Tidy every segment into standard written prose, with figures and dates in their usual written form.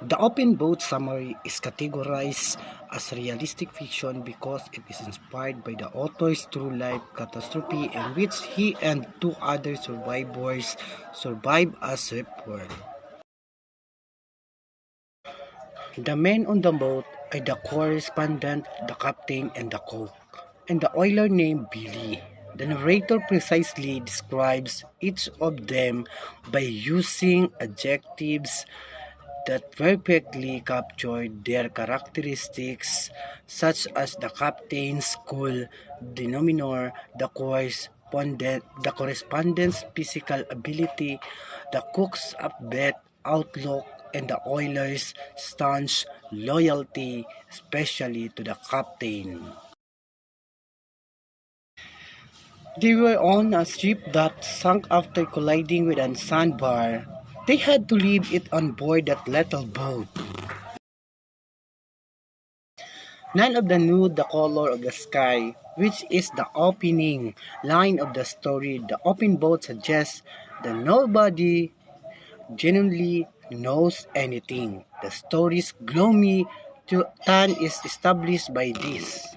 The open boat summary is categorized as realistic fiction because it is inspired by the author's true life catastrophe in which he and two other survivors survive a shipwreck. The men on the boat are the correspondent, the captain, and the cook, and the oiler named Billy. The narrator precisely describes each of them by using adjectives that perfectly capture their characteristics, such as the captain's cool demeanor, the correspondent's physical ability, the cook's upbeat outlook, and the oiler's staunch loyalty, especially to the captain. They were on a ship that sank after colliding with a sandbar. They had to leave it on board that little boat. None of them knew the color of the sky, which is the opening line of the story. The open boat suggests that nobody genuinely knows anything. The story's gloomy tone is established by this.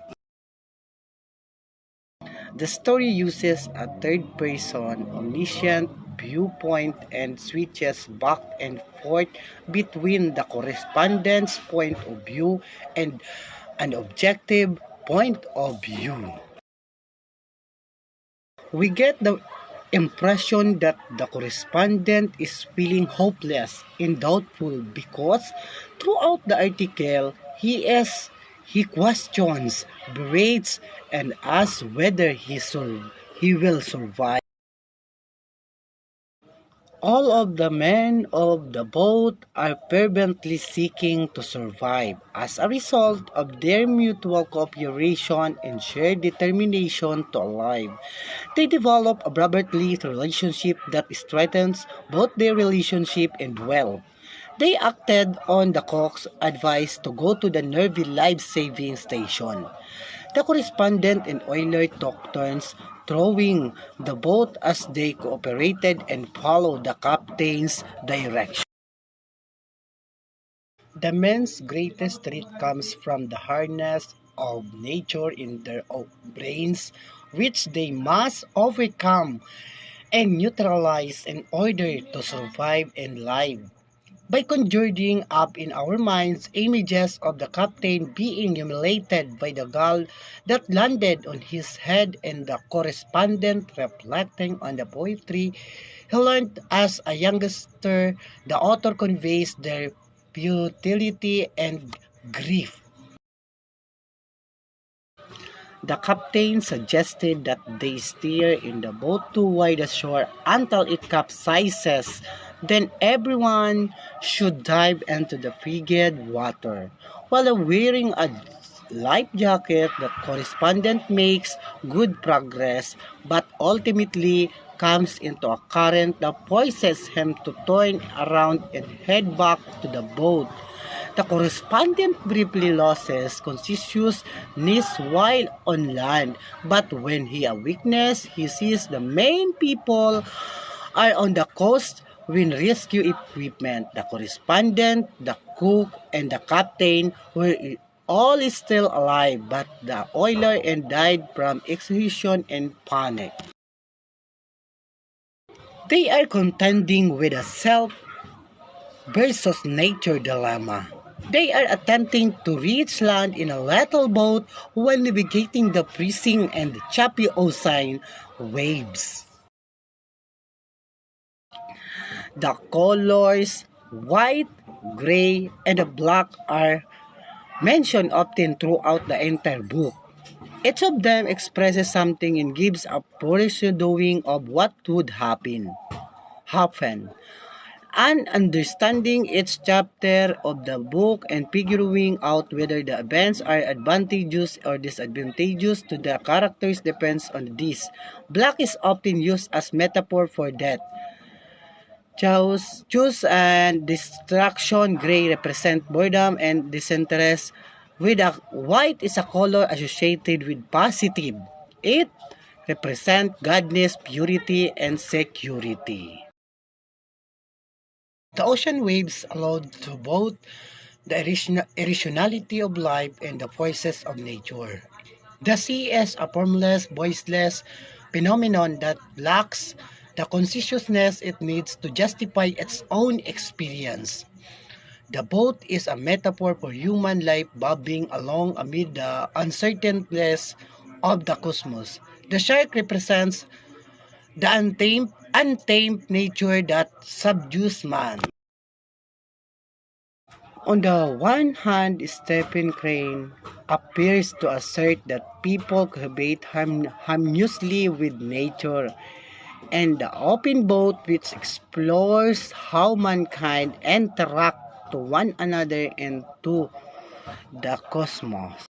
The story uses a third-person, omniscient viewpoint and switches back and forth between the correspondent's point of view and an objective point of view. We get the impression that the correspondent is feeling hopeless and doubtful because throughout the article he questions, berates, and asks whether he will survive. All of the men of the boat are fervently seeking to survive as a result of their mutual cooperation and shared determination to alive. They develop a brotherly relationship that strengthens both their relationship and well. They acted on the cook's advice to go to the nearby life-saving station. The correspondent and oiler took turns throwing the boat as they cooperated and followed the captain's direction. The men's greatest threat comes from the hardness of nature in their own brains, which they must overcome and neutralize in order to survive and live. By conjuring up in our minds images of the captain being humiliated by the gull that landed on his head and the correspondent reflecting on the poetry he learned as a youngster, the author conveys their futility and grief. The captain suggested that they steer in the boat toward the shore until it capsizes. Then everyone should dive into the frigid water. While wearing a life jacket, the correspondent makes good progress, but ultimately comes into a current that forces him to turn around and head back to the boat. The correspondent briefly loses consciousness while on land, but when he awakens, he sees the main people are on the coast with rescue equipment. The correspondent, the cook, and the captain were all still alive, but the oiler and died from exhaustion and panic. They are contending with a self versus nature dilemma. They are attempting to reach land in a little boat while navigating the freezing and choppy ocean waves. The colors white, gray, and black are mentioned often throughout the entire book. Each of them expresses something and gives a foreshadowing of what would happen. And understanding each chapter of the book and figuring out whether the events are advantageous or disadvantageous to the characters depends on this. Black is often used as metaphor for death. Choose and distraction. Gray represent boredom and disinterest. With a white is a color associated with positive. It represent godness, purity, and security. The ocean waves allowed to both the irrationality of life and the forces of nature. The sea is a formless, voiceless phenomenon that lacks the consciousness it needs to justify its own experience. The boat is a metaphor for human life bobbing along amid the uncertainties of the cosmos. The shark represents the untamed nature that subdues man. On the one hand, Stephen Crane appears to assert that people cohabit harmoniously with nature, and the open boat which explores how mankind interact to one another and to the cosmos.